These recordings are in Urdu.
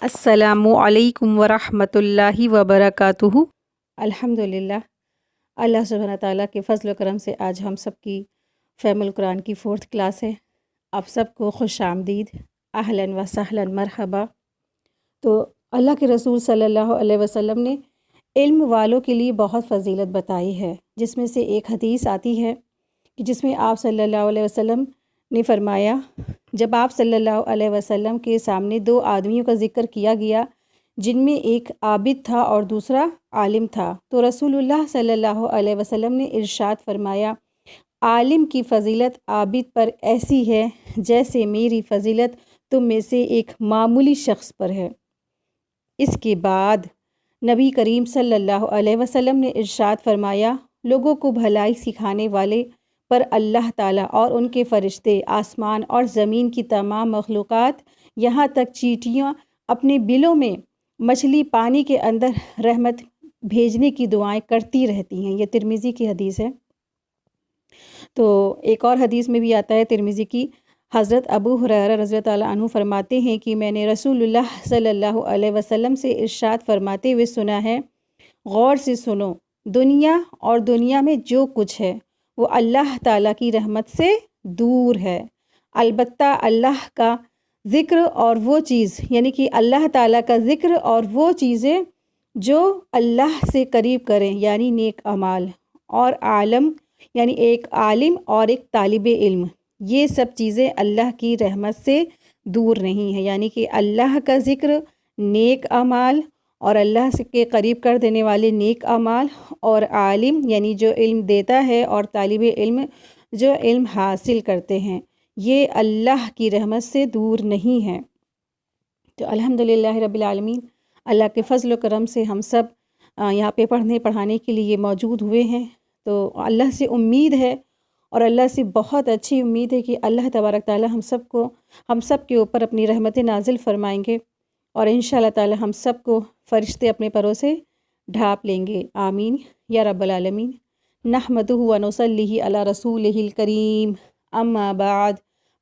السلام علیکم ورحمۃ اللہ وبرکاتہ۔ الحمدللہ، اللہ سبحانہ تعالیٰ کے فضل و کرم سے آج ہم سب کی فہم القرآن کی 4th کلاس ہے۔ آپ سب کو خوش آمدید، اہلاً و سہلاً، مرحبا۔ تو اللہ کے رسول صلی اللہ علیہ وسلم نے علم والوں کے لیے بہت فضیلت بتائی ہے، جس میں سے ایک حدیث آتی ہے کہ جس میں آپ صلی اللہ علیہ وسلم نے فرمایا، جب آپ صلی اللہ علیہ وسلم کے سامنے 2 آدمیوں کا ذکر کیا گیا جن میں ایک عابد تھا اور دوسرا عالم تھا، تو رسول اللہ صلی اللہ علیہ وسلم نے ارشاد فرمایا، عالم کی فضیلت عابد پر ایسی ہے جیسے میری فضیلت تم میں سے ایک معمولی شخص پر ہے۔ اس کے بعد نبی کریم صلی اللہ علیہ وسلم نے ارشاد فرمایا، لوگوں کو بھلائی سکھانے والے پر اللہ تعالیٰ اور ان کے فرشتے، آسمان اور زمین کی تمام مخلوقات، یہاں تک چیونٹیاں اپنے بلوں میں مچھلی پانی کے اندر رحمت بھیجنے کی دعائیں کرتی رہتی ہیں۔ یہ ترمذی کی حدیث ہے۔ تو ایک اور حدیث میں بھی آتا ہے ترمذی کی، حضرت ابو ہریرہ رضی اللہ تعالیٰ عنہ فرماتے ہیں کہ میں نے رسول اللہ صلی اللہ علیہ وسلم سے ارشاد فرماتے ہوئے سنا ہے، غور سے سنو، دنیا اور دنیا میں جو کچھ ہے وہ اللہ تعالیٰ کی رحمت سے دور ہے، البتہ اللہ کا ذکر اور وہ چیز، یعنی کہ اللہ تعالیٰ کا ذکر اور وہ چیزیں جو اللہ سے قریب کریں، یعنی نیک اعمال، اور عالم یعنی ایک عالم اور ایک طالب علم، یہ سب چیزیں اللہ کی رحمت سے دور نہیں ہیں۔ یعنی کہ اللہ کا ذکر، نیک اعمال اور اللہ سے کے قریب کر دینے والے نیک اعمال، اور عالم یعنی جو علم دیتا ہے اور طالب علم جو علم حاصل کرتے ہیں، یہ اللہ کی رحمت سے دور نہیں ہیں۔ تو الحمدللہ رب العالمین، اللہ کے فضل و کرم سے ہم سب یہاں پہ پڑھانے کے لیے موجود ہوئے ہیں۔ تو اللہ سے امید ہے، اور اللہ سے بہت اچھی امید ہے کہ اللہ تبارک تعالی ہم سب کے اوپر اپنی رحمت نازل فرمائیں گے، اور انشاءاللہ تعالی ہم سب کو فرشتے اپنے پروں سے ڈھانپ لیں گے۔ آمین یا رب العالمین۔ نحمدہ و نصلی علی رسولہ الکریم، اما بعد،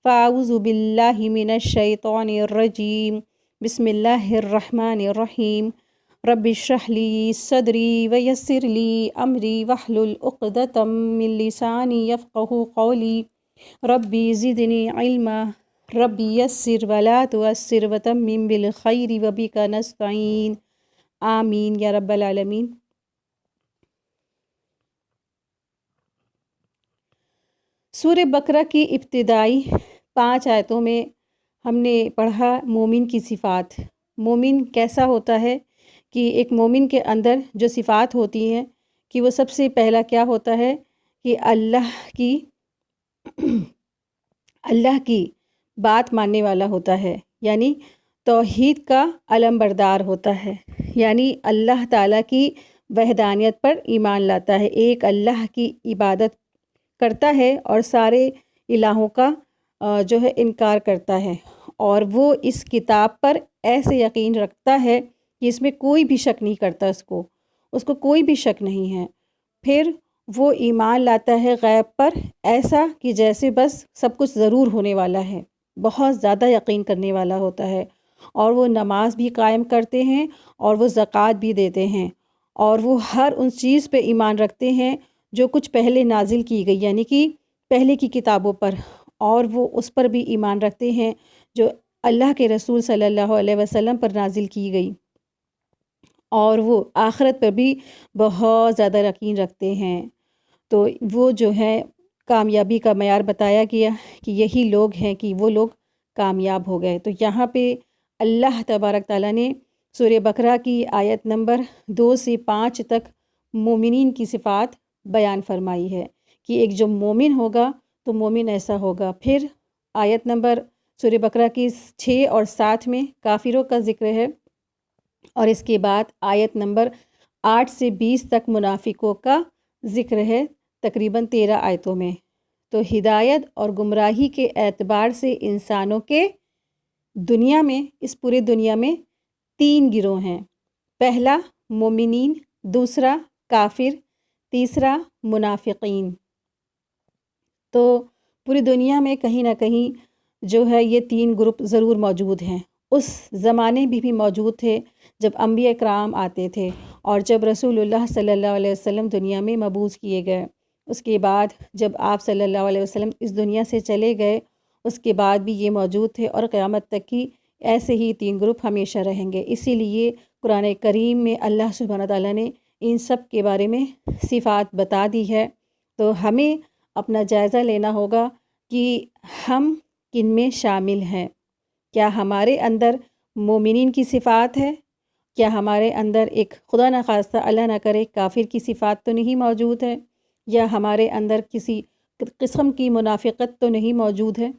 فاعوذ باللہ من الشیطان الرجیم، بسم اللہ الرحمن الرحیم، رب اشرح لی صدری ویسر لی امری واحلل عقدۃ من لسانی یفقہوا قولی، ربی زدنی علما، ربی یسر ولا تعسر وتمم بالخیر وبک نستعین، آمین یا رب العالمین۔ سورہ بقرہ کی ابتدائی 5 آیتوں میں ہم نے پڑھا مومن کی صفات۔ مومن کیسا ہوتا ہے کہ ایک مومن کے اندر جو صفات ہوتی ہیں کہ وہ سب سے پہلا کیا ہوتا ہے کہ اللہ کی بات ماننے والا ہوتا ہے، یعنی توحید کا علم بردار ہوتا ہے، یعنی اللہ تعالیٰ کی وحدانیت پر ایمان لاتا ہے، ایک اللہ کی عبادت کرتا ہے اور سارے الہوں کا جو ہے انکار کرتا ہے، اور وہ اس کتاب پر ایسے یقین رکھتا ہے کہ اس میں کوئی بھی شک نہیں کرتا، اس کو کوئی بھی شک نہیں ہے۔ پھر وہ ایمان لاتا ہے غیب پر، ایسا کہ جیسے بس سب کچھ ضرور ہونے والا ہے، بہت زیادہ یقین کرنے والا ہوتا ہے، اور وہ نماز بھی قائم کرتے ہیں اور وہ زکوٰۃ بھی دیتے ہیں، اور وہ ہر ان چیز پہ ایمان رکھتے ہیں جو کچھ پہلے نازل کی گئی، یعنی کہ پہلے کی کتابوں پر، اور وہ اس پر بھی ایمان رکھتے ہیں جو اللہ کے رسول صلی اللہ علیہ وسلم پر نازل کی گئی، اور وہ آخرت پر بھی بہت زیادہ یقین رکھتے ہیں۔ تو وہ جو ہے کامیابی کا معیار بتایا گیا کہ یہی لوگ ہیں کہ وہ لوگ کامیاب ہو گئے۔ تو یہاں پہ اللہ تبارک تعالیٰ نے سورہ بقرہ کی آیت نمبر 2 سے 5 تک مومنین کی صفات بیان فرمائی ہے کہ ایک جو مومن ہوگا تو مومن ایسا ہوگا۔ پھر آیت نمبر سورہ بقرہ کی 6 اور 7 میں کافروں کا ذکر ہے، اور اس کے بعد آیت نمبر 8 سے 20 تک منافقوں کا ذکر ہے، تقریباً 13 آیتوں میں۔ تو ہدایت اور گمراہی کے اعتبار سے انسانوں کے دنیا میں، اس پورے دنیا میں 3 گروہ ہیں۔ پہلا مومنین، دوسرا کافر، تیسرا منافقین۔ تو پوری دنیا میں کہیں نہ کہیں جو ہے یہ 3 گروپ ضرور موجود ہیں۔ اس زمانے بھی موجود تھے جب انبیاء کرام آتے تھے، اور جب رسول اللہ صلی اللہ علیہ وسلم دنیا میں مبعوث کیے گئے، اس کے بعد جب آپ صلی اللہ علیہ وسلم اس دنیا سے چلے گئے، اس کے بعد بھی یہ موجود تھے، اور قیامت تک کی ایسے ہی 3 گروپ ہمیشہ رہیں گے۔ اسی لیے قرآن کریم میں اللہ سبحانہ تعالیٰ نے ان سب کے بارے میں صفات بتا دی ہے، تو ہمیں اپنا جائزہ لینا ہوگا کہ ہم کن میں شامل ہیں۔ کیا ہمارے اندر مومنین کی صفات ہے؟ کیا ہمارے اندر ایک خدا نخواستہ اللہ نہ کرے کافر کی صفات تو نہیں موجود ہے؟ یا ہمارے اندر کسی قسم کی منافقت تو نہیں موجود ہے؟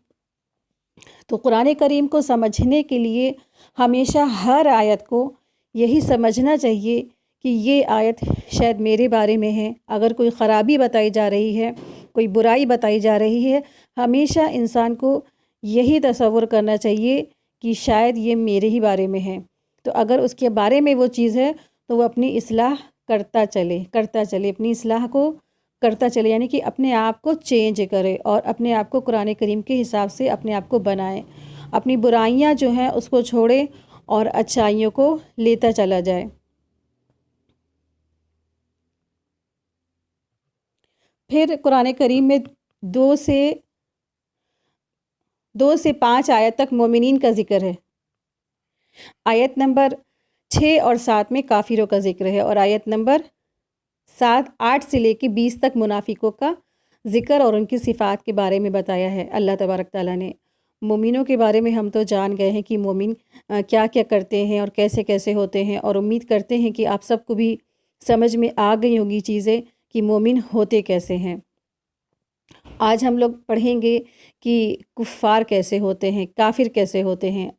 تو قرآن کریم کو سمجھنے کے لیے ہمیشہ ہر آیت کو یہی سمجھنا چاہیے کہ یہ آیت شاید میرے بارے میں ہے۔ اگر کوئی خرابی بتائی جا رہی ہے، کوئی برائی بتائی جا رہی ہے، ہمیشہ انسان کو یہی تصور کرنا چاہیے کہ شاید یہ میرے ہی بارے میں ہے۔ تو اگر اس کے بارے میں وہ چیز ہے تو وہ اپنی اصلاح کرتا چلے اپنی اصلاح کو کرتا چلے، یعنی کہ اپنے آپ کو چینج کرے اور اپنے آپ کو قرآن کریم کے حساب سے اپنے آپ کو بنائے، اپنی برائیاں جو ہیں اس کو چھوڑے اور اچھائیوں کو لیتا چلا جائے۔ پھر قرآن کریم میں 2 سے 5 آیت تک مومنین کا ذکر ہے۔ آیت نمبر 6 اور 7 میں کافروں کا ذکر ہے، اور آیت نمبر 8 سے لے کے 20 تک منافقوں کا ذکر اور ان کی صفات کے بارے میں بتایا ہے اللہ تبارک تعالیٰ نے۔ مومنوں کے بارے میں ہم تو جان گئے ہیں کہ مومن کیا کیا کرتے ہیں اور کیسے کیسے ہوتے ہیں، اور امید کرتے ہیں کہ آپ سب کو بھی سمجھ میں آ گئی ہوگی چیزیں کہ مومن ہوتے کیسے ہیں۔ آج ہم لوگ پڑھیں گے کہ کفار کیسے ہوتے ہیں، کافر کیسے ہوتے ہیں۔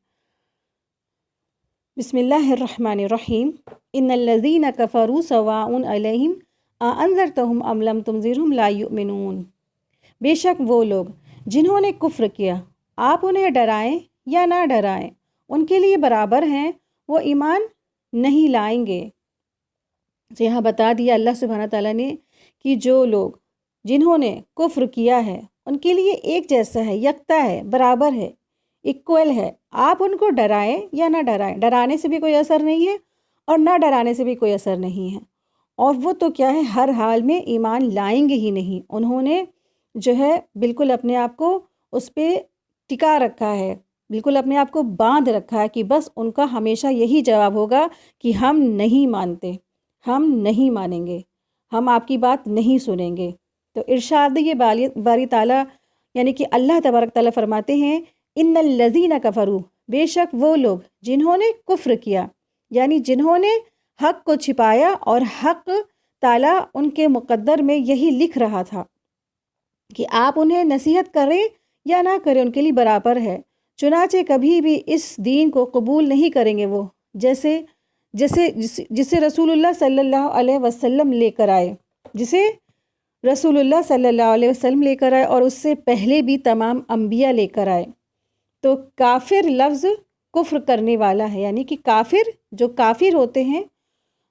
بسم اللہ الرحمن الرحیم۔ ان الذین کفروا سواء علیہم اانذرتہم ام لم تنذرہم لا یؤمنون۔ بے شک وہ لوگ جنہوں نے کفر کیا، آپ انہیں ڈرائیں یا نہ ڈرائیں، ان کے لیے برابر ہیں، وہ ایمان نہیں لائیں گے۔ تو یہاں بتا دیا اللہ سبحانہ تعالیٰ نے کہ جو لوگ جنہوں نے کفر کیا ہے ان کے لیے ایک جیسا ہے، یکتا ہے، برابر ہے، ایکول ہے۔ آپ ان کو ڈرائیں یا نہ ڈرائیں، ڈرانے سے بھی کوئی اثر نہیں ہے اور نہ ڈرانے سے بھی کوئی اثر نہیں ہے۔ اور وہ تو کیا ہے، ہر حال میں ایمان لائیں گے ہی نہیں۔ انہوں نے جو ہے بالکل اپنے آپ کو اس پہ ٹکا رکھا ہے، بالکل اپنے آپ کو باندھ رکھا ہے کہ بس ان کا ہمیشہ یہی جواب ہوگا کہ ہم نہیں مانتے، ہم نہیں مانیں گے، ہم آپ کی بات نہیں سنیں گے۔ تو ارشاد یہ باری تعالیٰ یعنی کہ اللہ تبارک تعالیٰ فرماتے ہیں ان الذین کفروا، بے شک وہ لوگ جنہوں نے کفر کیا، یعنی جنہوں نے حق کو چھپایا، اور حق تعالیٰ ان کے مقدر میں یہی لکھ رہا تھا کہ آپ انہیں نصیحت کریں یا نہ کریں ان کے لیے برابر ہے۔ چنانچہ کبھی بھی اس دین کو قبول نہیں کریں گے وہ جسے رسول اللہ صلی اللہ علیہ وسلم لے کر آئے، جسے رسول اللہ صلی اللہ علیہ وسلم لے کر آئے، اور اس سے پہلے بھی تمام انبیاء لے کر آئے۔ تو کافر لفظ کفر کرنے والا ہے، یعنی کہ کافر جو کافر ہوتے ہیں،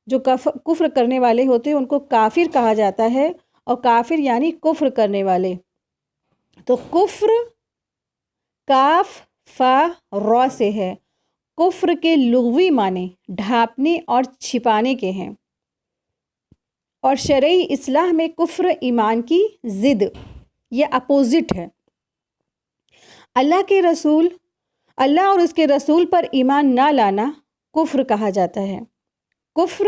جو کفر کرنے والے ہوتے ہیں ان کو کافر کہا جاتا ہے، اور کافر یعنی کفر کرنے والے۔ تو کفر کاف فا را سے ہے۔ کفر کے لغوی معنی ڈھانپنے اور چھپانے کے ہیں، اور شرعی اصطلاح میں کفر ایمان کی ضد یا اپوزٹ ہے۔ اللہ اور اس کے رسول پر ایمان نہ لانا کفر کہا جاتا ہے۔ کفر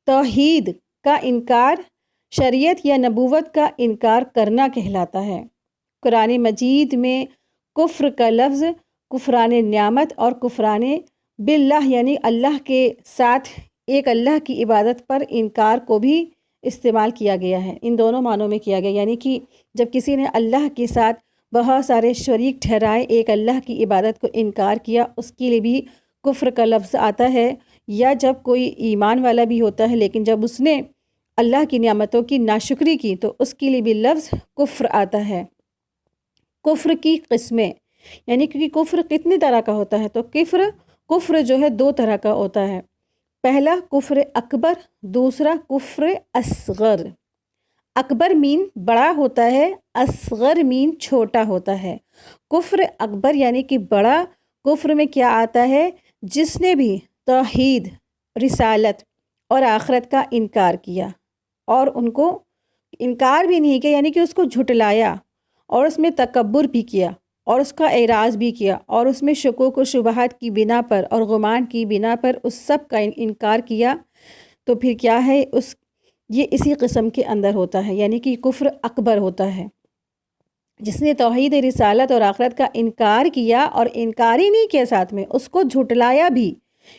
توحید کا انکار، شریعت یا نبوت کا انکار کرنا کہلاتا ہے۔ قرآن مجید میں کفر کا لفظ کفران نعمت اور کفران باللہ یعنی اللہ کے ساتھ ایک اللہ کی عبادت پر انکار کو بھی استعمال کیا گیا ہے۔ ان دونوں معنوں میں کیا گیا، یعنی کہ جب کسی نے اللہ کے ساتھ بہت سارے شریک ٹھہرائے، ایک اللہ کی عبادت کو انکار کیا، اس کے لیے بھی کفر کا لفظ آتا ہے۔ یا جب کوئی ایمان والا بھی ہوتا ہے لیکن جب اس نے اللہ کی نعمتوں کی ناشکری کی تو اس کے لیے بھی لفظ کفر آتا ہے۔ کفر کی قسمیں، یعنی کہ کفر کتنی طرح کا ہوتا ہے، تو کفر جو ہے 2 طرح کا ہوتا ہے۔ پہلا کفر اکبر، دوسرا کفر اصغر۔ اکبر مین بڑا ہوتا ہے، اصغر مین چھوٹا ہوتا ہے۔ کفر اکبر یعنی کہ بڑا کفر میں کیا آتا ہے؟ جس نے بھی توحید، رسالت اور آخرت کا انکار کیا اور ان کو انکار بھی نہیں کیا، یعنی کہ اس کو جھٹلایا اور اس میں تکبر بھی کیا اور اس کا اعراض بھی کیا اور اس میں شکوک و شبہات کی بنا پر اور گمان کی بنا پر اس سب کا انکار کیا، تو پھر کیا ہے، یہ اسی قسم کے اندر ہوتا ہے، یعنی کہ کفر اکبر ہوتا ہے۔ جس نے توحید، رسالت اور آخرت کا انکار کیا اور انکار ہی نہیں کیا، ساتھ میں اس کو جھٹلایا بھی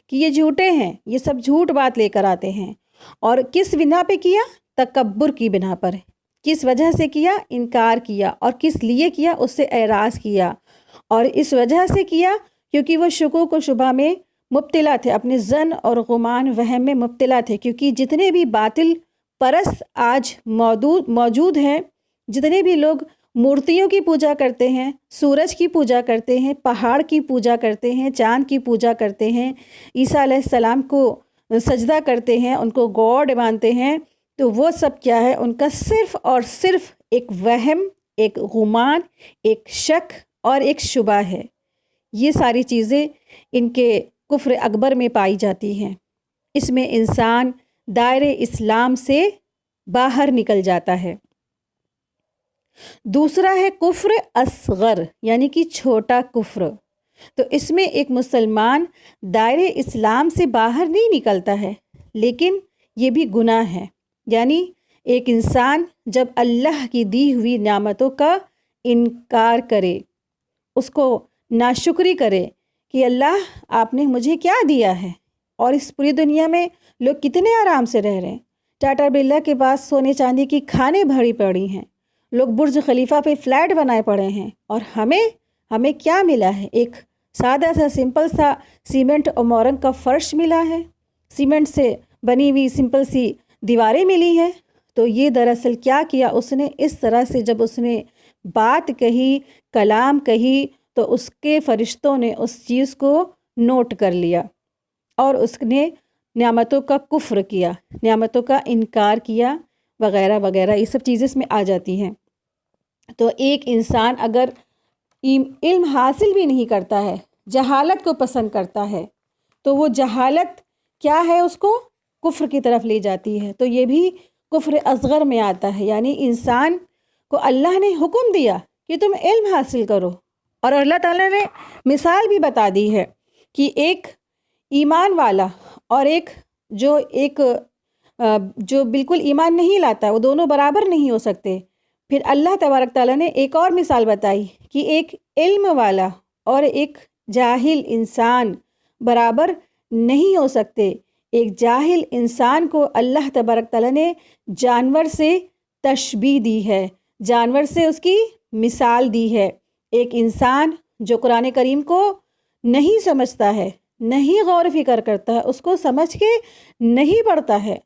کہ یہ جھوٹے ہیں، یہ سب جھوٹ بات لے کر آتے ہیں، اور کس بنا پہ کیا؟ تکبر کی بنا پر۔ کس وجہ سے کیا؟ انکار کیا، اور کس لیے کیا؟ اس سے اعراض کیا، اور اس وجہ سے کیا کیونکہ وہ شکوک و شبہ میں مبتلا تھے، اپنے ظن اور گمان وہم میں مبتلا تھے، کیونکہ جتنے بھی باطل پرست آج موجود ہیں، جتنے بھی لوگ مورتیوں کی پوجا کرتے ہیں، سورج کی پوجا کرتے ہیں، پہاڑ کی پوجا کرتے ہیں، چاند کی پوجا کرتے ہیں، عیسیٰ علیہ السلام کو سجدہ کرتے ہیں، ان کو گاڈ مانتے ہیں، تو وہ سب کیا ہے؟ ان کا صرف اور صرف ایک وہم، ایک گمان، ایک شک اور ایک شبہ ہے۔ یہ ساری چیزیں ان کے کفر اکبر میں پائی جاتی ہیں۔ اس میں انسان دائرے اسلام سے باہر نکل جاتا ہے۔ دوسرا ہے کفر اصغر، یعنی کہ چھوٹا کفر۔ تو اس میں ایک مسلمان دائرے اسلام سے باہر نہیں نکلتا ہے، لیکن یہ بھی گناہ ہے۔ یعنی ایک انسان جب اللہ کی دی ہوئی نعمتوں کا انکار کرے، اس کو ناشکری کرے کہ اللہ آپ نے مجھے کیا دیا ہے، اور اس پوری دنیا میں لوگ کتنے آرام سے رہ رہے ہیں، ٹاٹا برلا کے پاس سونے چاندی کی کھانے بھری پڑی ہیں، لوگ برج خلیفہ پہ فلیٹ بنائے پڑے ہیں، اور ہمیں کیا ملا ہے؟ ایک سادہ سا سمپل سا سیمنٹ اور مورنگ کا فرش ملا ہے، سیمنٹ سے بنی ہوئی سمپل سی دیواریں ملی ہیں۔ تو یہ دراصل کیا کیا اس نے؟ اس طرح سے جب اس نے بات کہی، کلام کہی، تو اس کے فرشتوں نے اس چیز کو نوٹ کر لیا اور اس نے نعمتوں کا کفر کیا، نعمتوں کا انکار کیا، وغیرہ وغیرہ، یہ سب چیزیں اس میں آ جاتی ہیں۔ تو ایک انسان اگر علم حاصل بھی نہیں کرتا ہے، جہالت کو پسند کرتا ہے، تو وہ جہالت کیا ہے؟ اس کو کفر کی طرف لے جاتی ہے۔ تو یہ بھی کفر اصغر میں آتا ہے، یعنی انسان کو اللہ نے حکم دیا کہ تم علم حاصل کرو، اور اللہ تعالیٰ نے مثال بھی بتا دی ہے کہ ایک ایمان والا اور ایک جو بالکل ایمان نہیں لاتا، وہ دونوں برابر نہیں ہو سکتے۔ پھر اللہ تبارک تعالیٰ نے ایک اور مثال بتائی کہ ایک علم والا اور ایک جاہل انسان برابر نہیں ہو سکتے۔ ایک جاہل انسان کو اللہ تبارک تعالیٰ نے جانور سے تشبیہ دی ہے، جانور سے اس کی مثال دی ہے۔ ایک انسان جو قرآن کریم کو نہیں سمجھتا ہے، نہیں غور و فکر کرتا ہے، اس کو سمجھ کے نہیں پڑھتا ہے،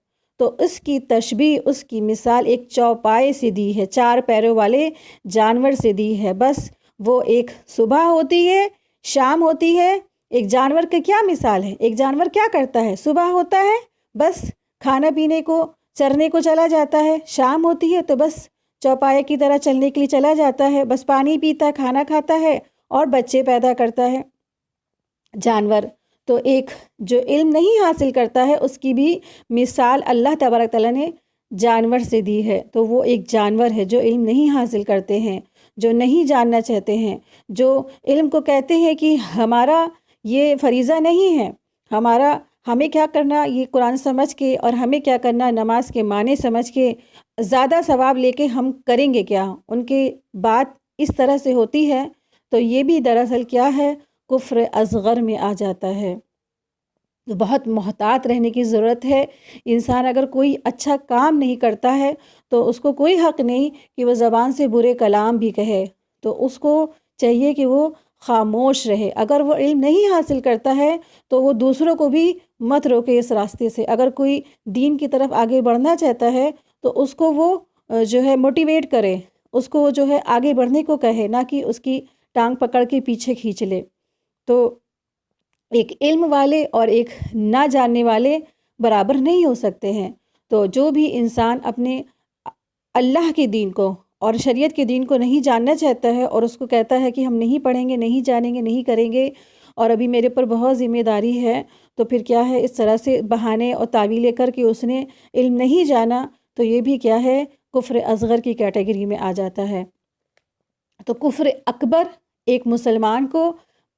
تو اس کی تشبیہ، اس کی مثال ایک چوپائے سے دی ہے، 4 پیروں والے جانور سے دی ہے۔ بس وہ ایک صبح ہوتی ہے، شام ہوتی ہے۔ ایک جانور کی کیا مثال ہے؟ ایک جانور کیا کرتا ہے؟ صبح ہوتا ہے، بس کھانا پینے کو، چرنے کو چلا جاتا ہے، شام ہوتی ہے تو بس چوپائے کی طرح چلنے کے لیے چلا جاتا ہے، بس پانی پیتا، کھانا کھاتا ہے اور بچے پیدا کرتا ہے جانور۔ تو ایک جو علم نہیں حاصل کرتا ہے، اس کی بھی مثال اللہ تبارک تعالیٰ نے جانور سے دی ہے۔ تو وہ ایک جانور ہے جو علم نہیں حاصل کرتے ہیں، جو نہیں جاننا چاہتے ہیں، جو علم کو کہتے ہیں کہ ہمارا یہ فریضہ نہیں ہے، ہمیں کیا کرنا یہ قرآن سمجھ کے، اور ہمیں کیا کرنا نماز کے معنی سمجھ کے، زیادہ ثواب لے کے ہم کریں گے کیا؟ ان کی بات اس طرح سے ہوتی ہے۔ تو یہ بھی دراصل کیا ہے؟ کفر اصغر میں آ جاتا ہے۔ تو بہت محتاط رہنے کی ضرورت ہے۔ انسان اگر کوئی اچھا کام نہیں کرتا ہے تو اس کو کوئی حق نہیں کہ وہ زبان سے برے کلام بھی کہے، تو اس کو چاہیے کہ وہ خاموش رہے۔ اگر وہ علم نہیں حاصل کرتا ہے تو وہ دوسروں کو بھی مت روکے اس راستے سے۔ اگر کوئی دین کی طرف آگے بڑھنا چاہتا ہے تو اس کو وہ جو ہے موٹیویٹ کرے، اس کو جو ہے آگے بڑھنے کو کہے، نہ کہ اس کی ٹانگ پکڑ کے پیچھے کھینچ لے۔ تو ایک علم والے اور ایک نہ جاننے والے برابر نہیں ہو سکتے ہیں۔ تو جو بھی انسان اپنے اللہ کے دین کو اور شریعت کے دین کو نہیں جاننا چاہتا ہے، اور اس کو کہتا ہے کہ ہم نہیں پڑھیں گے، نہیں جانیں گے، نہیں کریں گے، اور ابھی میرے پر بہت ذمہ داری ہے، تو پھر کیا ہے اس طرح سے بہانے اور تعویلیں کر کے اس نے علم نہیں جانا، تو یہ بھی کیا ہے کفر اصغر کی کیٹیگری میں آ جاتا ہے۔ تو کفر اکبر ایک مسلمان کو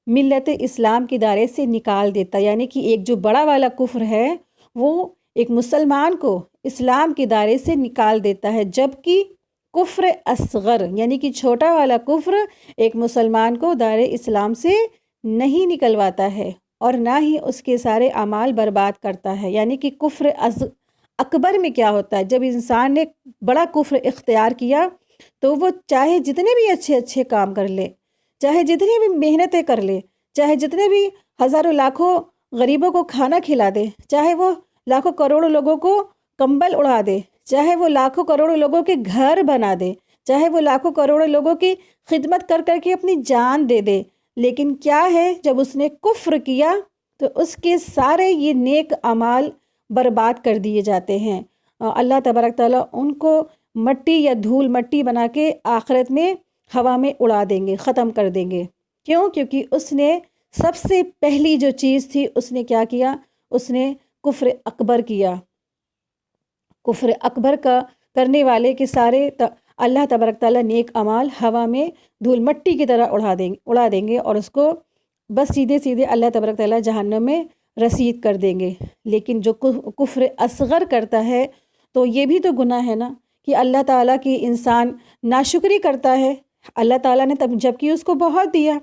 ملت اسلام کے دائرے سے نکال دیتا، یعنی کہ ایک جو بڑا والا کفر ہے وہ ایک مسلمان کو اسلام کے دائرے سے نکال دیتا ہے، جبکہ کفر اصغر یعنی کہ چھوٹا والا کفر ایک مسلمان کو دائرے اسلام سے نہیں نکلواتا ہے اور نہ ہی اس کے سارے اعمال برباد کرتا ہے۔ یعنی کہ کفر اکبر میں کیا ہوتا ہے، جب انسان نے بڑا کفر اختیار کیا تو وہ چاہے جتنے بھی اچھے کام کر لے، چاہے جتنی بھی محنتیں کر لے، چاہے جتنے بھی ہزاروں لاکھوں غریبوں کو کھانا کھلا دے، چاہے وہ لاکھوں کروڑوں لوگوں کو کمبل اڑا دے، چاہے وہ لاکھوں کروڑوں لوگوں کے گھر بنا دے، چاہے وہ لاکھوں کروڑوں لوگوں کی خدمت کر کر کے اپنی جان دے دے، لیکن کیا ہے جب اس نے کفر کیا تو اس کے سارے یہ نیک اعمال برباد کر دیے جاتے ہیں۔ اللہ تبارک تعالیٰ ان کو مٹی یا دھول مٹی بنا کے آخرت میں ہوا میں اڑا دیں گے، ختم کر دیں گے۔ کیوں؟ کیونکہ اس نے سب سے پہلی جو چیز تھی اس نے کیا کیا، اس نے کفر اکبر کیا۔ کفر اکبر کا کرنے والے کے سارے اللہ تبارک تعالیٰ نیک اعمال ہوا میں دھول مٹی کی طرح اڑا دیں گے اور اس کو بس سیدھے اللہ تبارک تعالیٰ جہنم میں رسید کر دیں گے۔ لیکن جو کفر اصغر کرتا ہے تو یہ بھی تو گناہ ہے نا کہ اللہ تعالیٰ کی انسان ناشکری کرتا ہے۔ اللہ تعالیٰ نے تب جبکہ اس کو بہت دیا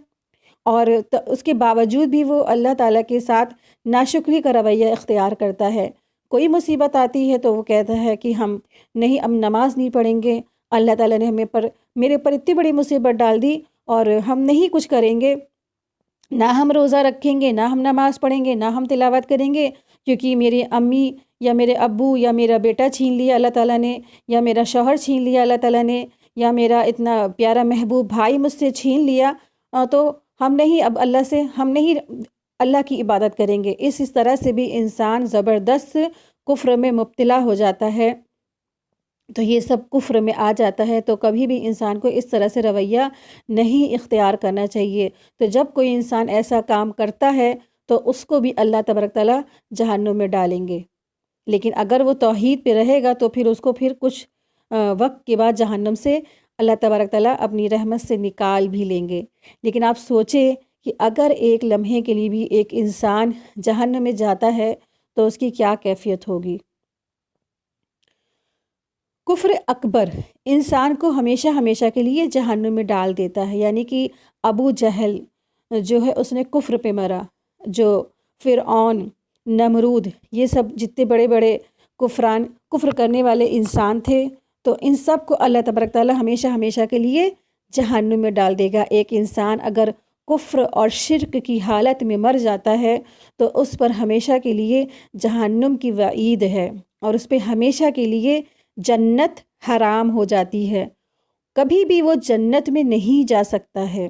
اور اس کے باوجود بھی وہ اللہ تعالیٰ کے ساتھ ناشکری کا رویہ اختیار کرتا ہے۔ کوئی مصیبت آتی ہے تو وہ کہتا ہے کہ ہم نہیں، اب نماز نہیں پڑھیں گے، اللہ تعالیٰ نے میرے پر اتنی بڑی مصیبت ڈال دی اور ہم نہیں کچھ کریں گے، نہ ہم روزہ رکھیں گے، نہ ہم نماز پڑھیں گے، نہ ہم تلاوت کریں گے، کیونکہ میری امی یا میرے ابو یا میرا بیٹا چھین لیا اللہ تعالیٰ نے، یا میرا شوہر چھین لیا اللہ تعالیٰ نے، یا میرا اتنا پیارا محبوب بھائی مجھ سے چھین لیا، تو ہم نہیں، اب ہم نہیں اللہ کی عبادت کریں گے۔ اس طرح سے بھی انسان زبردست کفر میں مبتلا ہو جاتا ہے، تو یہ سب کفر میں آ جاتا ہے۔ تو کبھی بھی انسان کو اس طرح سے رویہ نہیں اختیار کرنا چاہیے۔ تو جب کوئی انسان ایسا کام کرتا ہے تو اس کو بھی اللہ تبارک تعالیٰ جہنم میں ڈالیں گے، لیکن اگر وہ توحید پہ رہے گا تو پھر اس کو کچھ وقت کے بعد جہنم سے اللہ تبارک تعالیٰ اپنی رحمت سے نکال بھی لیں گے۔ لیکن آپ سوچیں کہ اگر ایک لمحے کے لیے بھی ایک انسان جہنم میں جاتا ہے تو اس کی کیا کیفیت ہوگی۔ کفر اکبر انسان کو ہمیشہ کے لیے جہنم میں ڈال دیتا ہے۔ یعنی کہ ابو جہل جو ہے اس نے کفر پہ مرا، جو فرعون، نمرود، یہ سب جتنے بڑے کفر کرنے والے انسان تھے، تو ان سب کو اللہ تبارک تعالیٰ ہمیشہ کے لیے جہنم میں ڈال دے گا۔ ایک انسان اگر کفر اور شرک کی حالت میں مر جاتا ہے تو اس پر ہمیشہ کے لیے جہنم کی وعید ہے اور اس پہ ہمیشہ کے لیے جنت حرام ہو جاتی ہے، کبھی بھی وہ جنت میں نہیں جا سکتا ہے۔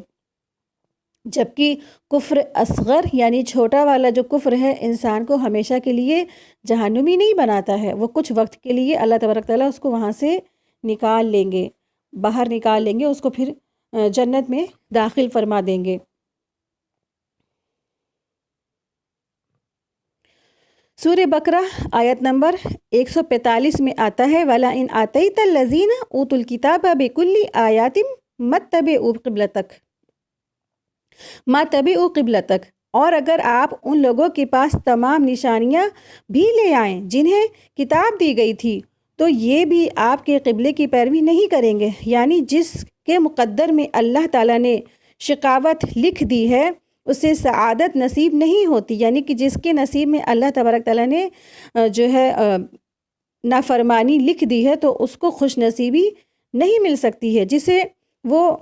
جبکہ کفر اصغر یعنی چھوٹا والا جو کفر ہے انسان کو ہمیشہ کے لیے جہنمی نہیں بناتا ہے، وہ کچھ وقت کے لیے اللہ تبارک تعالیٰ اس کو وہاں سے نکال لیں گے، باہر نکال لیں گے، اس کو پھر جنت میں داخل فرما دیں گے۔ سورہ بقرہ آیت نمبر 145 میں آتا ہے وَلَئِنْ آتَيْتَ الَّذِينَ أُوتُوا الْكِتَابَ بِكُلِّ آيَاتٍ مَا اتَّبَعُوا قِبْلَتَكَ، اور اگر آپ ان لوگوں کے پاس تمام نشانیاں بھی لے آئیں جنہیں کتاب دی گئی تھی تو یہ بھی آپ کے قبلے کی پیروی نہیں کریں گے۔ یعنی جس کے مقدر میں اللہ تعالیٰ نے شقاوت لکھ دی ہے اسے سعادت نصیب نہیں ہوتی، یعنی کہ جس کے نصیب میں اللہ تبارک تعالیٰ نے جو ہے نافرمانی لکھ دی ہے تو اس کو خوش نصیبی نہیں مل سکتی ہے،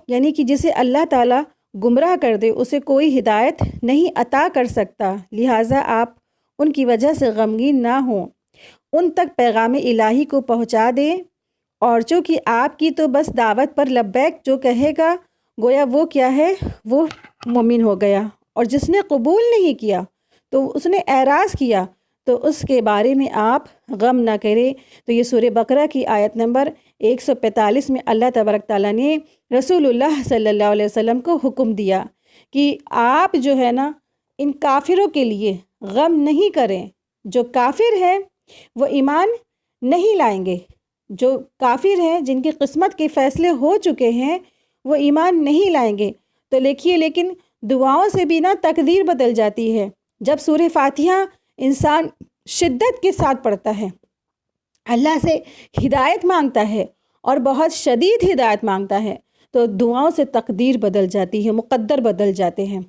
یعنی کہ جسے اللہ تعالیٰ گمراہ کر دے اسے کوئی ہدایت نہیں عطا کر سکتا۔ لہٰذا آپ ان کی وجہ سے غمگین نہ ہوں، ان تک پیغام الہی کو پہنچا دیں، اور چونکہ آپ کی تو بس دعوت پر لبیک جو کہے گا گویا وہ کیا ہے، وہ مومن ہو گیا، اور جس نے قبول نہیں کیا تو اس نے اعراض کیا تو اس کے بارے میں آپ غم نہ کریں۔ تو یہ سورہ بقرہ کی آیت نمبر 145 میں اللہ تبارک تعالیٰ نے رسول اللہ صلی اللہ علیہ وسلم کو حکم دیا کہ آپ جو ہے نا ان کافروں کے لیے غم نہیں کریں۔ جو کافر ہیں وہ ایمان نہیں لائیں گے، جو کافر ہیں جن کی قسمت کے فیصلے ہو چکے ہیں وہ ایمان نہیں لائیں گے۔ تو دیکھیے لیکن دعاؤں سے بھی تقدیر بدل جاتی ہے۔ جب سورہ فاتحہ انسان شدت کے ساتھ پڑھتا ہے، اللہ سے ہدایت مانگتا ہے اور بہت شدید ہدایت مانگتا ہے، تو دعاؤں سے تقدیر بدل جاتی ہے، مقدر بدل جاتے ہیں۔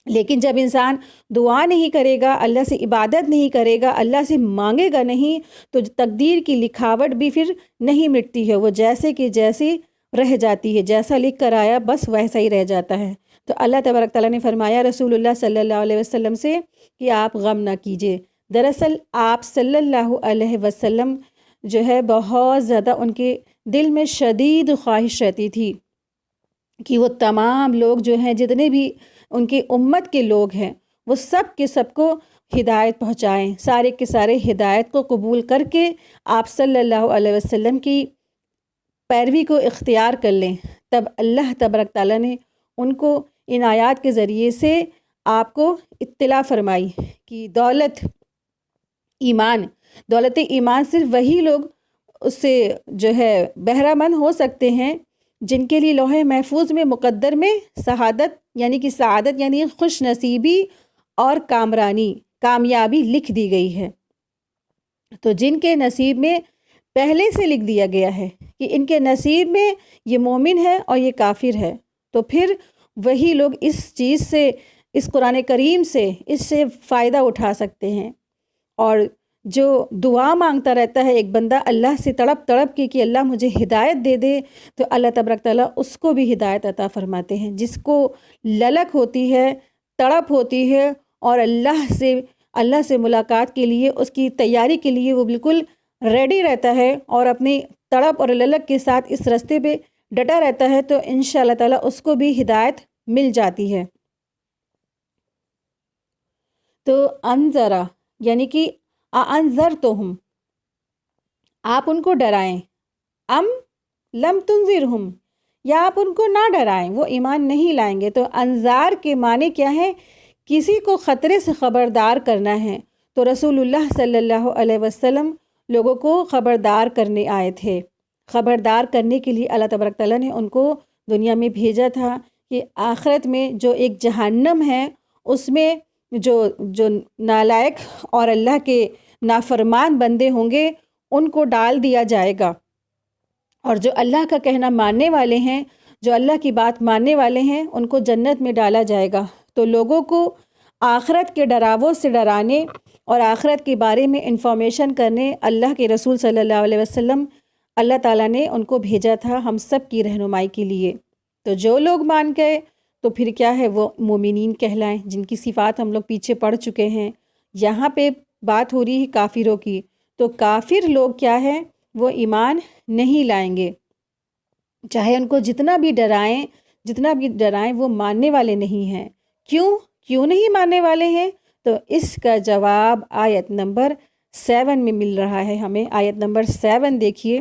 لیکن جب انسان دعا نہیں کرے گا، اللہ سے عبادت نہیں کرے گا، اللہ سے مانگے گا نہیں، تو تقدیر کی لکھاوٹ بھی پھر نہیں مٹتی ہے، وہ جیسے کہ جیسی رہ جاتی ہے، جیسا لکھ کر آیا بس ویسا ہی رہ جاتا ہے۔ تو اللہ تبارک تعالیٰ نے فرمایا رسول اللہ صلی اللہ علیہ وسلم سے کہ آپ غم نہ کیجیے۔ دراصل آپ صلی اللہ علیہ وسلم جو ہے بہت زیادہ ان کے دل میں شدید خواہش رہتی تھی کہ وہ تمام لوگ جو ہیں، جتنے بھی ان کی امت کے لوگ ہیں، وہ سب کے سب کو ہدایت پہنچائیں، سارے کے سارے ہدایت کو قبول کر کے آپ صلی اللہ علیہ وسلم کی پیروی کو اختیار کر لیں۔ تب اللہ تبارک تعالیٰ نے ان کو ان آیات کے ذریعے سے آپ کو اطلاع فرمائی کہ دولت ایمان صرف وہی لوگ اس سے جو ہے بہرہ مند ہو سکتے ہیں جن کے لیے لوح محفوظ میں مقدر میں سعادت یعنی خوش نصیبی اور کامیابی لکھ دی گئی ہے۔ تو جن کے نصیب میں پہلے سے لکھ دیا گیا ہے کہ ان کے نصیب میں یہ مومن ہے اور یہ کافر ہے، تو پھر وہی لوگ اس چیز سے، اس قرآن کریم سے، اس سے فائدہ اٹھا سکتے ہیں۔ اور جو دعا مانگتا رہتا ہے ایک بندہ اللہ سے تڑپ کے کہ اللہ مجھے ہدایت دے دے، تو اللہ تبارک تعالیٰ اس کو بھی ہدایت عطا فرماتے ہیں۔ جس کو للک ہوتی ہے، تڑپ ہوتی ہے اور اللہ سے ملاقات کے لیے، اس کی تیاری کے لیے وہ بالکل ریڈی رہتا ہے اور اپنی تڑپ اور للک کے ساتھ اس راستے پہ ڈٹا رہتا ہے، تو انشاءاللہ تعالیٰ اس کو بھی ہدایت مل جاتی ہے۔ تو انذرا یعنی کہ انذرتہم، آپ ان کو ڈرائیں، ام لم تنذرہم، یا آپ ان کو نہ ڈرائیں، وہ ایمان نہیں لائیں گے۔ تو انذار کے معنی کیا ہے؟ کسی کو خطرے سے خبردار کرنا ہے۔ تو رسول اللہ صلی اللہ علیہ وسلم لوگوں کو خبردار کرنے آئے تھے۔ خبردار کرنے کے لیے اللہ تبارک تعالیٰ نے ان کو دنیا میں بھیجا تھا کہ آخرت میں جو ایک جہنم ہے، اس میں جو نالائق اور اللہ کے نافرمان بندے ہوں گے ان کو ڈال دیا جائے گا، اور جو اللہ کا کہنا ماننے والے ہیں، جو اللہ کی بات ماننے والے ہیں، ان کو جنت میں ڈالا جائے گا۔ تو لوگوں کو آخرت کے ڈراووں سے ڈرانے اور آخرت کے بارے میں انفارمیشن کرنے اللہ کے رسول صلی اللہ علیہ وسلم اللہ تعالیٰ نے ان کو بھیجا تھا ہم سب کی رہنمائی کے لیے۔ تو جو لوگ مان گئے تو پھر کیا ہے، وہ مومنین کہلائیں، جن کی صفات ہم لوگ پیچھے پڑھ چکے ہیں۔ یہاں پہ بات ہو رہی ہے کافروں کی، تو کافر لوگ کیا ہے، وہ ایمان نہیں لائیں گے، چاہے ان کو جتنا بھی ڈرائیں وہ ماننے والے نہیں ہیں۔ کیوں نہیں ماننے والے ہیں؟ تو اس کا جواب آیت نمبر 7 میں مل رہا ہے ہمیں۔ آیت نمبر 7 دیکھیے،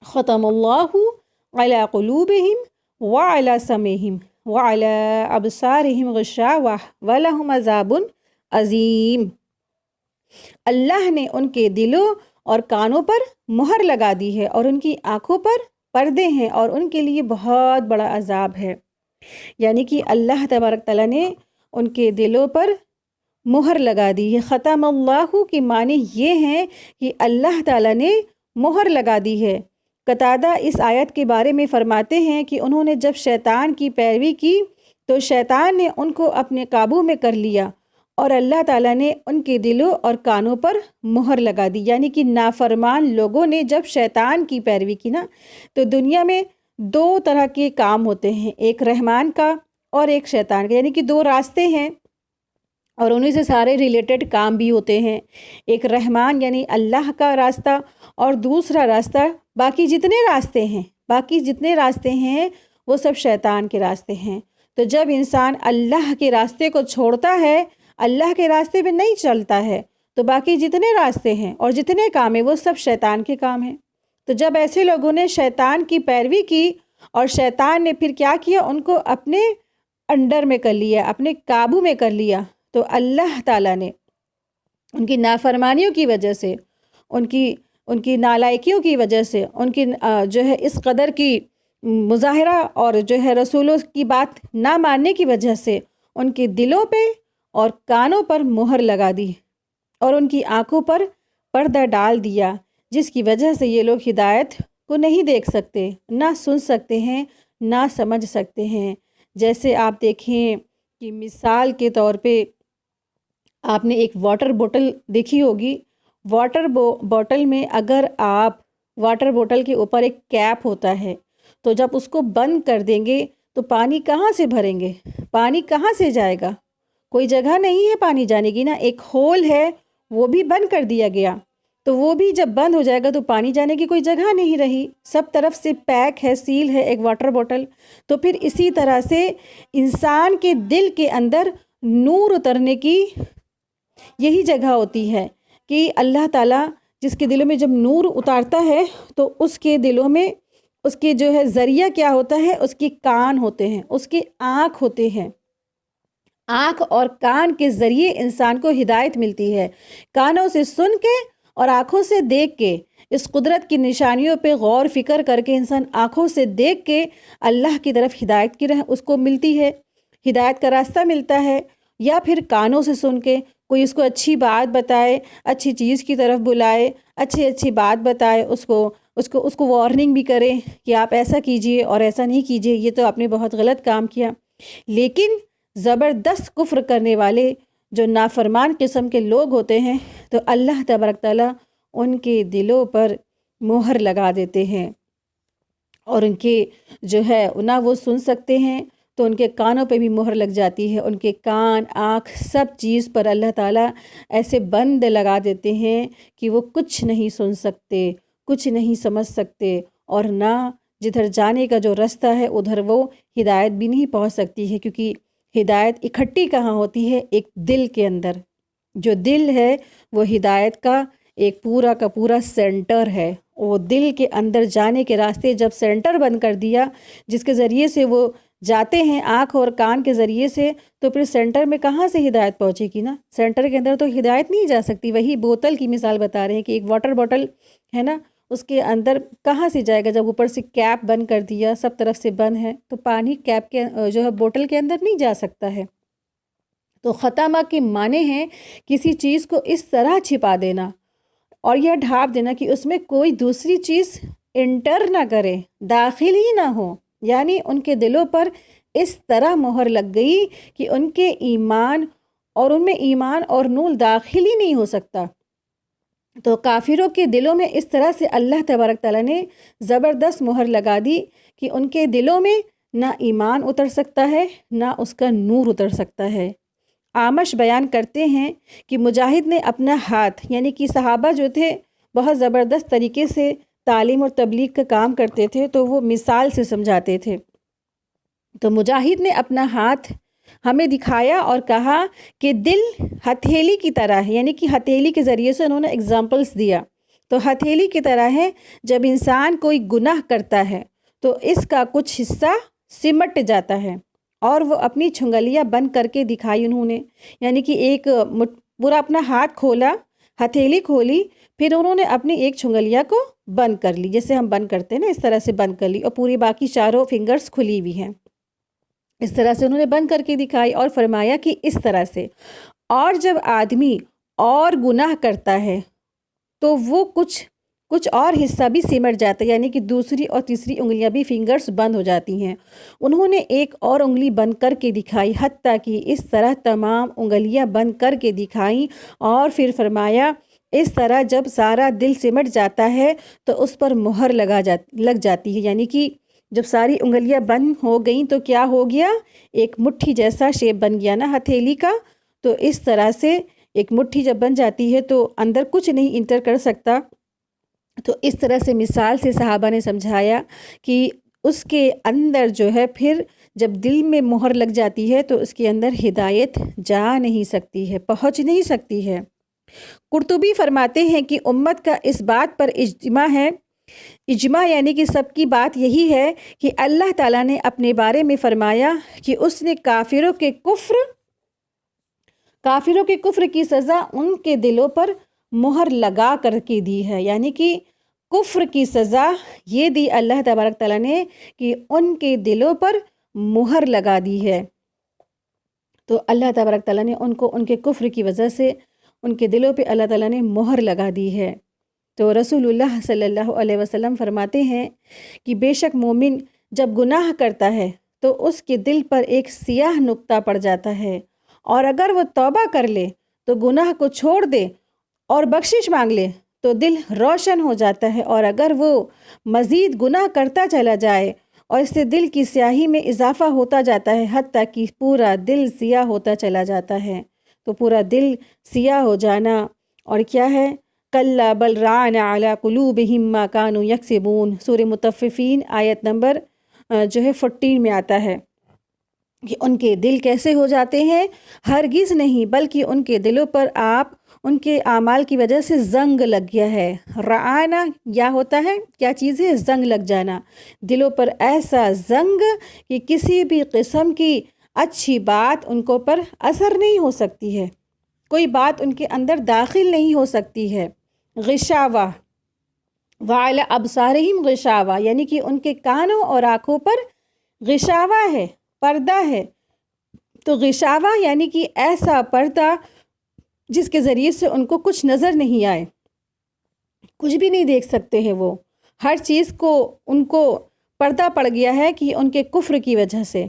ختم اللہ علی قلوبہم وعلی سمعہم وعلی ابصارہم غشاوہ ولہم عذاب عظیم۔ اللہ نے ان کے دلوں اور کانوں پر مہر لگا دی ہے اور ان کی آنکھوں پر پردے ہیں اور ان کے لیے بہت بڑا عذاب ہے۔ یعنی کہ اللہ تبارک تعالیٰ نے ان کے دلوں پر مہر لگا دی ہے۔ ختم اللہ کی معنی یہ ہے کہ اللہ تعالیٰ نے مہر لگا دی ہے۔ قتادہ اس آیت کے بارے میں فرماتے ہیں کہ انہوں نے جب شیطان کی پیروی کی تو شیطان نے ان کو اپنے قابو میں کر لیا اور اللہ تعالیٰ نے ان کے دلوں اور کانوں پر مہر لگا دی۔ یعنی کہ نافرمان لوگوں نے جب شیطان کی پیروی کی تو دنیا میں 2 طرح کے کام ہوتے ہیں، ایک رحمان کا اور ایک شیطان کا، یعنی کہ 2 راستے ہیں اور انہیں سے سارے ریلیٹڈ کام بھی ہوتے ہیں۔ ایک رحمان یعنی اللہ کا راستہ، اور دوسرا راستہ باقی جتنے راستے ہیں وہ سب شیطان کے راستے ہیں۔ تو جب انسان اللہ کے راستے کو چھوڑتا ہے، اللہ کے راستے پہ نہیں چلتا ہے، تو باقی جتنے راستے ہیں اور جتنے کام ہیں وہ سب شیطان کے کام ہیں۔ تو جب ایسے لوگوں نے شیطان کی پیروی کی اور شیطان نے پھر کیا کیا، ان کو اپنے انڈر میں کر لیا، اپنے قابو میں کر لیا، تو اللہ تعالیٰ نے ان کی نافرمانیوں کی وجہ سے، ان کی نالائکیوں کی وجہ سے، ان کی جو ہے اس قدر کی مظاہرہ اور جو ہے رسولوں کی بات نہ ماننے کی وجہ سے ان کے دلوں پہ اور کانوں پر مہر لگا دی اور ان کی آنکھوں پر پردہ ڈال دیا، جس کی وجہ سے یہ لوگ ہدایت کو نہیں دیکھ سکتے، نہ سن سکتے ہیں، نہ سمجھ سکتے ہیں۔ جیسے آپ دیکھیں کہ مثال کے طور پہ آپ نے ایک واٹر بوٹل دیکھی ہوگی، واٹر بوٹل میں اگر آپ واٹر بوٹل کے اوپر ایک کیپ ہوتا ہے، تو جب اس کو بند کر دیں گے تو پانی کہاں سے بھریں گے؟ پانی کہاں سے جائے گا؟ کوئی جگہ نہیں ہے پانی جانے کی نا، ایک ہول ہے وہ بھی بند کر دیا گیا، تو وہ بھی جب بند ہو جائے گا تو پانی جانے کی کوئی جگہ نہیں رہی، سب طرف سے پیک ہے، سیل ہے ایک واٹر بوٹل۔ تو پھر اسی طرح سے انسان کے دل کے اندر نور اترنے کی یہی جگہ ہوتی ہے کہ اللہ تعالیٰ جس کے دلوں میں جب نور اتارتا ہے تو اس کے دلوں میں اس کے جو ہے ذریعہ کیا ہوتا ہے، اس کے کان ہوتے ہیں، اس کے آنکھ ہوتے ہیں۔ آنکھ اور کان کے ذریعے انسان کو ہدایت ملتی ہے، کانوں سے سن کے اور آنکھوں سے دیکھ کے، اس قدرت کی نشانیوں پہ غور فکر کر کے انسان آنکھوں سے دیکھ کے اللہ کی طرف ہدایت کی راہ اس کو ملتی ہے، ہدایت کا راستہ ملتا ہے، یا پھر کانوں سے سن کے کوئی اس کو اچھی بات بتائے، اچھی چیز کی طرف بلائے، اچھی بات بتائے، اس کو وارننگ بھی کرے کہ آپ ایسا کیجئے اور ایسا نہیں کیجئے، یہ تو آپ نے بہت غلط کام کیا۔ لیکن زبردست کفر کرنے والے جو نافرمان قسم کے لوگ ہوتے ہیں تو اللہ تبارک تعالیٰ ان کے دلوں پر مہر لگا دیتے ہیں، اور ان کے جو ہے نہ وہ سن سکتے ہیں، تو ان کے کانوں پہ بھی مہر لگ جاتی ہے، ان کے کان، آنکھ، سب چیز پر اللہ تعالیٰ ایسے بند لگا دیتے ہیں کہ وہ کچھ نہیں سن سکتے، کچھ نہیں سمجھ سکتے، اور نہ جدھر جانے کا جو رستہ ہے ادھر وہ ہدایت بھی نہیں پہنچ سکتی ہے، کیونکہ ہدایت اکٹھی کہاں ہوتی ہے؟ ایک دل کے اندر۔ جو دل ہے وہ ہدایت کا ایک پورا کا پورا سینٹر ہے، وہ دل کے اندر جانے کے راستے جب سینٹر بند کر دیا، جس کے ذریعے سے وہ جاتے ہیں آنکھ اور کان کے ذریعے سے، تو پھر سینٹر میں کہاں سے ہدایت پہنچے گی نا؟ سینٹر کے اندر تو ہدایت نہیں جا سکتی۔ وہی بوتل کی مثال بتا رہے ہیں کہ ایک واٹر بوٹل ہے نا، اس کے اندر کہاں سے جائے گا؟ جب اوپر سے کیپ بند کر دیا، سب طرف سے بند ہے، تو پانی کیپ کے جو ہے بوتل کے اندر نہیں جا سکتا ہے۔ تو ختمہ کے معنی ہیں کسی چیز کو اس طرح چھپا دینا اور یہ ڈھانپ دینا کہ اس میں کوئی دوسری چیز انٹر نہ کرے، داخل ہی نہ ہو، یعنی ان کے دلوں پر اس طرح مہر لگ گئی کہ ان کے ایمان میں ایمان اور نور داخل ہی نہیں ہو سکتا۔ تو کافروں کے دلوں میں اس طرح سے اللہ تبارک تعالیٰ نے زبردست مہر لگا دی کہ ان کے دلوں میں نہ ایمان اتر سکتا ہے، نہ اس کا نور اتر سکتا ہے۔ آمش بیان کرتے ہیں کہ مجاہد نے اپنا ہاتھ، یعنی کہ صحابہ جو تھے بہت زبردست طریقے سے تعلیم اور تبلیغ کا کام کرتے تھے، تو وہ مثال سے سمجھاتے تھے۔ تو مجاہد نے اپنا ہاتھ ہمیں دکھایا اور کہا کہ دل ہتھیلی کی طرح ہے، یعنی کہ ہتھیلی کے ذریعے سے انہوں نے اگزامپلس دیا۔ تو ہتھیلی کی طرح ہے، جب انسان کوئی گناہ کرتا ہے تو اس کا کچھ حصہ سمٹ جاتا ہے، اور وہ اپنی چھنگلیاں بند کر کے دکھائی انہوں نے، یعنی کہ ایک پورا اپنا ہاتھ کھولا، ہتھیلی کھولی، پھر انہوں نے اپنی ایک چھنگلیاں کو بند کر لی، جیسے ہم بند کرتے ہیں نا، اس طرح سے بند کر لی، اور پوری باقی چاروں فنگرز کھلی ہوئی ہیں، اس طرح سے انہوں نے بند کر کے دکھائی اور فرمایا کہ اس طرح سے۔ اور جب آدمی اور گناہ کرتا ہے تو وہ کچھ اور حصہ بھی سمٹ جاتا ہے، یعنی کہ دوسری اور تیسری انگلیاں بھی فنگرز بند ہو جاتی ہیں۔ انہوں نے ایک اور انگلی بند کر کے دکھائی، حتیٰ کہ اس طرح تمام انگلیاں بند کر کے دکھائیں، اور پھر فرمایا اس طرح جب سارا دل سمٹ جاتا ہے تو اس پر مہر لگ جاتی ہے، یعنی کہ جب ساری انگلیاں بند ہو گئیں تو کیا ہو گیا؟ ایک مٹھی جیسا شیپ بن گیا نا ہتھیلی کا۔ تو اس طرح سے ایک مٹھی جب بن جاتی ہے تو اندر کچھ نہیں انٹر کر سکتا۔ تو اس طرح سے مثال سے صحابہ نے سمجھایا کہ اس کے اندر جو ہے پھر جب دل میں مہر لگ جاتی ہے تو اس کے اندر ہدایت جا نہیں سکتی ہے، پہنچ نہیں سکتی ہے۔ قرطبی فرماتے ہیں کہ امت کا اس بات پر اجماع ہے اجماع یعنی کہ سب کی بات یہی ہے کہ اللہ تعالیٰ نے اپنے بارے میں فرمایا کہ اس نے کافروں کے کفر کی سزا ان کے دلوں پر مہر لگا کر کے دی ہے، یعنی کہ کفر کی سزا یہ دی اللہ تبارک تعالیٰ نے کہ ان کے دلوں پر مہر لگا دی ہے۔ تو اللہ تبارک تعالیٰ نے ان کو ان کے کفر کی وجہ سے ان کے دلوں پہ اللہ تعالیٰ نے مہر لگا دی ہے۔ تو رسول اللہ صلی اللہ علیہ وسلم فرماتے ہیں کہ بے شک مومن جب گناہ کرتا ہے تو اس کے دل پر ایک سیاہ نقطہ پڑ جاتا ہے، اور اگر وہ توبہ کر لے تو گناہ کو چھوڑ دے اور بخشش مانگ لے تو دل روشن ہو جاتا ہے، اور اگر وہ مزید گناہ کرتا چلا جائے اور اس سے دل کی سیاہی میں اضافہ ہوتا جاتا ہے حتیٰ کہ پورا دل سیاہ ہوتا چلا جاتا ہے۔ تو پورا دل سیاہ ہو جانا اور کیا ہے، کلا بل ران علی قلوبہم ما کانوا یکسبون، سورہ مطففین آیت نمبر 14 میں آتا ہے کہ ان کے دل کیسے ہو جاتے ہیں، ہرگز نہیں بلکہ ان کے دلوں پر آپ ان کے اعمال کی وجہ سے زنگ لگ گیا ہے۔ رعانہ یا ہوتا ہے کیا چیز ہے، زنگ لگ جانا، دلوں پر ایسا زنگ کہ کسی بھی قسم کی اچھی بات ان کو پر اثر نہیں ہو سکتی ہے، کوئی بات ان کے اندر داخل نہیں ہو سکتی ہے۔ غشاوہ وعلی ابصارہم غشاوہ، یعنی کہ ان کے کانوں اور آنکھوں پر غشاوہ ہے، پردہ ہے۔ تو غشاوہ یعنی کہ ایسا پردہ جس کے ذریعے سے ان کو کچھ نظر نہیں آئے، کچھ بھی نہیں دیکھ سکتے ہیں، وہ ہر چیز کو ان کو پردہ پڑ گیا ہے کہ ان کے کفر کی وجہ سے۔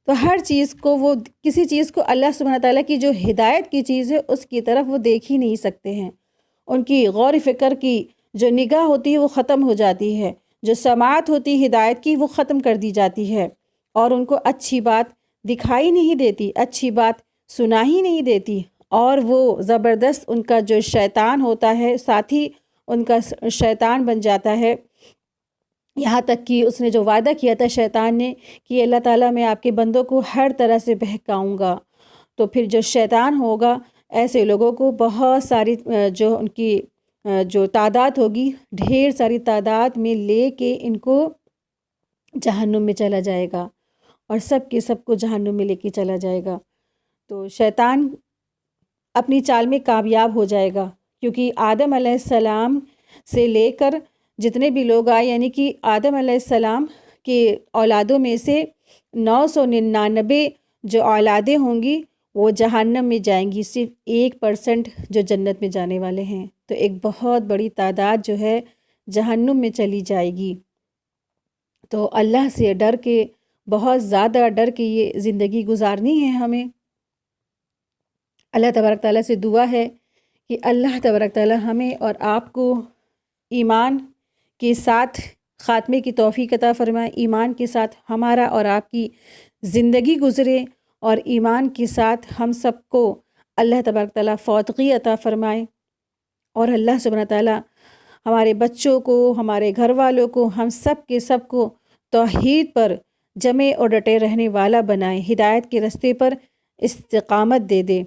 تو ہر چیز کو وہ کسی چیز کو اللہ سبحانہ تعالیٰ کی جو ہدایت کی چیز ہے اس کی طرف وہ دیکھ ہی نہیں سکتے ہیں، ان کی غور فکر کی جو نگاہ ہوتی ہے وہ ختم ہو جاتی ہے، جو سماعت ہوتی ہے ہدایت کی وہ ختم کر دی جاتی ہے، اور ان کو اچھی بات دکھائی نہیں دیتی، اچھی بات سنا ہی نہیں دیتی، اور وہ زبردست ان کا جو شیطان ہوتا ہے ساتھی ان کا شیطان بن جاتا ہے، یہاں تک کہ اس نے جو وعدہ کیا تھا شیطان نے کہ اللہ تعالیٰ میں آپ کے بندوں کو ہر طرح سے بہکاؤں گا، تو پھر جو شیطان ہوگا ایسے لوگوں کو بہت ساری جو ان کی جو تعداد ہوگی ڈھیر ساری تعداد میں لے کے ان کو جہنم میں چلا جائے گا، اور سب کے سب کو جہنم میں لے کے چلا جائے گا۔ تو شیطان اپنی چال میں کامیاب ہو جائے گا، کیونکہ آدم علیہ السلام سے لے کر جتنے بھی لوگ آئے، یعنی کہ آدم علیہ السلام کے اولادوں میں سے 999 جو اولادیں ہوں گی وہ جہنم میں جائیں گی، صرف 1% جو جنت میں جانے والے ہیں۔ تو ایک بہت بڑی تعداد جو ہے جہنم میں چلی جائے گی۔ تو اللہ سے ڈر کے، بہت زیادہ ڈر کے یہ زندگی گزارنی ہے ہمیں۔ اللہ تبارک تعالیٰ سے دعا ہے کہ اللہ تبارک تعالیٰ ہمیں اور آپ کو ایمان کے ساتھ خاتمے کی توفیق عطا فرمائے، ایمان کے ساتھ ہمارا اور آپ کی زندگی گزرے، اور ایمان کے ساتھ ہم سب کو اللہ تبارک تعالیٰ فوتگی عطا فرمائے، اور اللہ سبحانہ تعالیٰ ہمارے بچوں کو، ہمارے گھر والوں کو، ہم سب کے سب کو توحید پر جمع اور ڈٹے رہنے والا بنائے، ہدایت کے رستے پر استقامت دے دے۔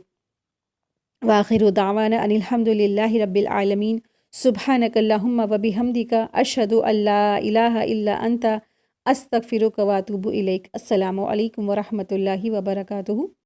وآخر دعوانا ان الحمد للہ رب العالمین، سبحانک اللہم و بحمدک، اشہد ان لا الہ الا انت، استغفرک و اتوب الیک۔ السلام علیکم ورحمۃ اللہ وبرکاتہ۔